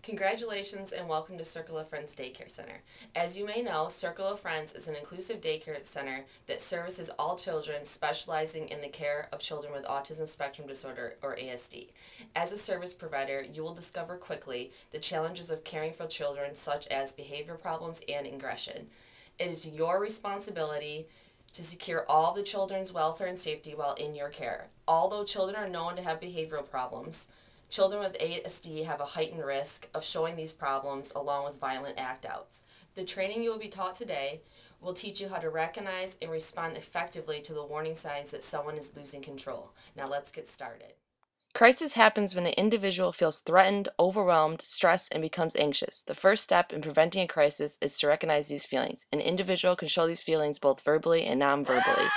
Congratulations and welcome to Circle of Friends Daycare Center. As you may know, Circle of Friends is an inclusive daycare center that services all children, specializing in the care of children with autism spectrum disorder or ASD. As a service provider, you will discover quickly the challenges of caring for children such as behavior problems and aggression. It is your responsibility to secure all the children's welfare and safety while in your care. Although children are known to have behavioral problems, children with ASD have a heightened risk of showing these problems along with violent act-outs. The training you will be taught today will teach you how to recognize and respond effectively to the warning signs that someone is losing control. Now let's get started. Crisis happens when an individual feels threatened, overwhelmed, stressed, and becomes anxious. The first step in preventing a crisis is to recognize these feelings. An individual can show these feelings both verbally and non-verbally.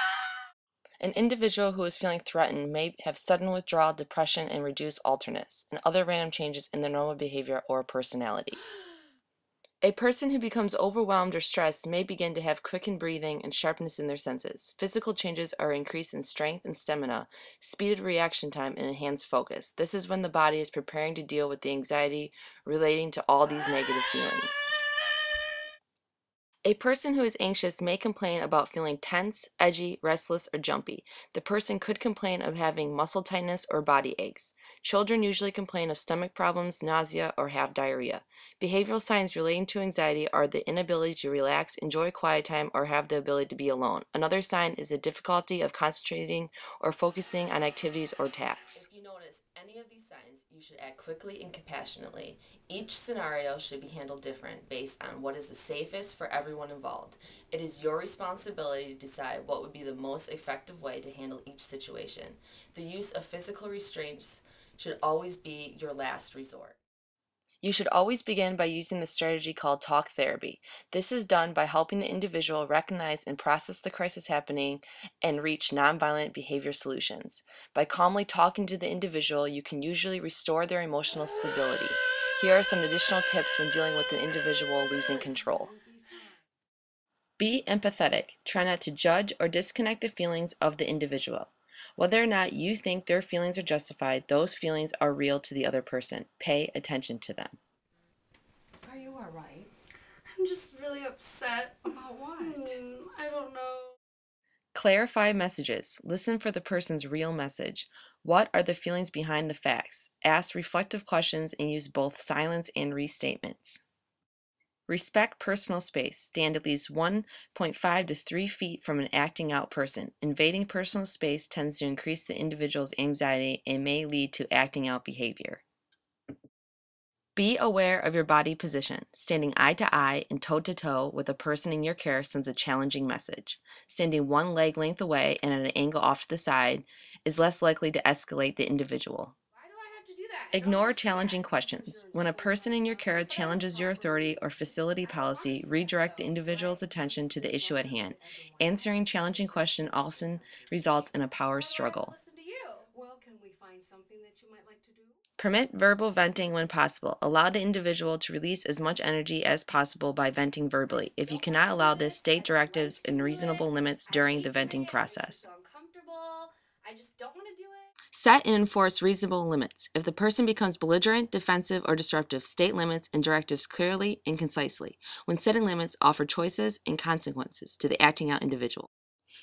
An individual who is feeling threatened may have sudden withdrawal, depression, and reduced alertness, and other random changes in their normal behavior or personality. A person who becomes overwhelmed or stressed may begin to have quickened breathing and sharpness in their senses. Physical changes are increased in strength and stamina, speeded reaction time, and enhanced focus. This is when the body is preparing to deal with the anxiety relating to all these negative feelings. A person who is anxious may complain about feeling tense, edgy, restless, or jumpy. The person could complain of having muscle tightness or body aches. Children usually complain of stomach problems, nausea, or have diarrhea. Behavioral signs relating to anxiety are the inability to relax, enjoy quiet time, or have the ability to be alone. Another sign is the difficulty of concentrating or focusing on activities or tasks. If you notice any of these signs, you should act quickly and compassionately. Each scenario should be handled different based on what is the safest for everyone involved. It is your responsibility to decide what would be the most effective way to handle each situation. The use of physical restraints should always be your last resort. You should always begin by using the strategy called talk therapy. This is done by helping the individual recognize and process the crisis happening and reach nonviolent behavior solutions. By calmly talking to the individual, you can usually restore their emotional stability. Here are some additional tips when dealing with an individual losing control. Be empathetic. Try not to judge or disconnect the feelings of the individual. Whether or not you think their feelings are justified, those feelings are real to the other person. Pay attention to them. Are you all right? I'm just really upset. About what? I don't know. Clarify messages. Listen for the person's real message. What are the feelings behind the facts? Ask reflective questions and use both silence and restatements. Respect personal space. Stand at least 1.5 to 3 feet from an acting out person. Invading personal space tends to increase the individual's anxiety and may lead to acting out behavior. Be aware of your body position. Standing eye to eye and toe to toe with a person in your care sends a challenging message. Standing one leg length away and at an angle off to the side is less likely to escalate the individual. Ignore challenging questions. When a person in your care challenges your authority or facility policy, redirect the individual's attention to the issue at hand. Answering challenging questions often results in a power struggle. Well, can we find something that you might like to do? Permit verbal venting when possible. Allow the individual to release as much energy as possible by venting verbally. If you cannot allow this, state directives and reasonable limits during the venting process. I just don't want to do it. Set and enforce reasonable limits. If the person becomes belligerent, defensive, or disruptive, state limits and directives clearly and concisely. When setting limits, offer choices and consequences to the acting out individual.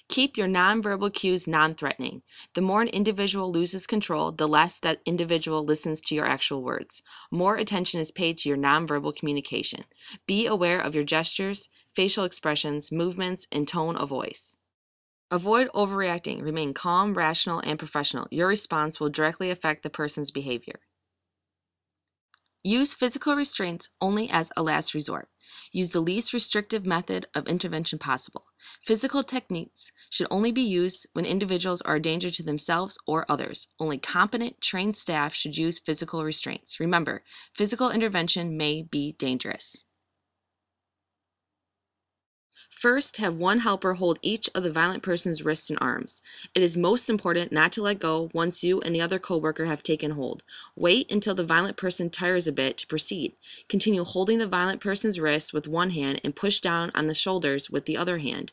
Keep your nonverbal cues non-threatening. The more an individual loses control, the less that individual listens to your actual words. More attention is paid to your nonverbal communication. Be aware of your gestures, facial expressions, movements, and tone of voice. Avoid overreacting. Remain calm, rational, and professional. Your response will directly affect the person's behavior. Use physical restraints only as a last resort. Use the least restrictive method of intervention possible. Physical techniques should only be used when individuals are a danger to themselves or others. Only competent, trained staff should use physical restraints. Remember, physical intervention may be dangerous. First, have one helper hold each of the violent person's wrists and arms. It is most important not to let go once you and the other coworker have taken hold. Wait until the violent person tires a bit to proceed. Continue holding the violent person's wrist with one hand and push down on the shoulders with the other hand.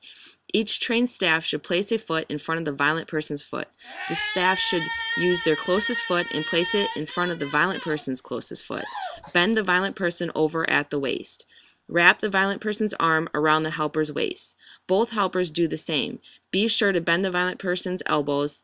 Each trained staff should place a foot in front of the violent person's foot. The staff should use their closest foot and place it in front of the violent person's closest foot. Bend the violent person over at the waist. Wrap the violent person's arm around the helper's waist. Both helpers do the same. Be sure to bend the violent person's elbows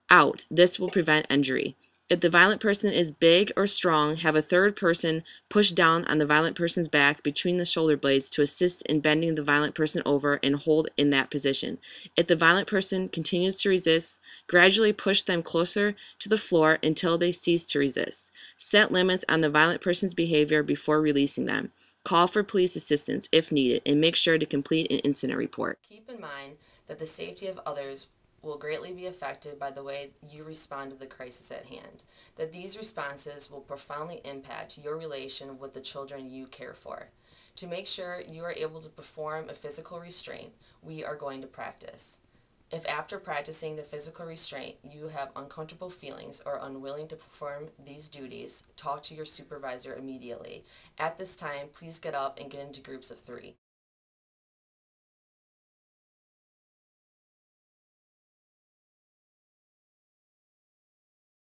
out. This will prevent injury. If the violent person is big or strong, have a third person push down on the violent person's back between the shoulder blades to assist in bending the violent person over and hold in that position. If the violent person continues to resist, gradually push them closer to the floor until they cease to resist. Set limits on the violent person's behavior before releasing them. Call for police assistance if needed, and make sure to complete an incident report. Keep in mind that the safety of others will greatly be affected by the way you respond to the crisis at hand, that these responses will profoundly impact your relation with the children you care for. To make sure you are able to perform a physical restraint, we are going to practice. If after practicing the physical restraint you have uncomfortable feelings or unwilling to perform these duties, talk to your supervisor immediately. At this time, please get up and get into groups of 3.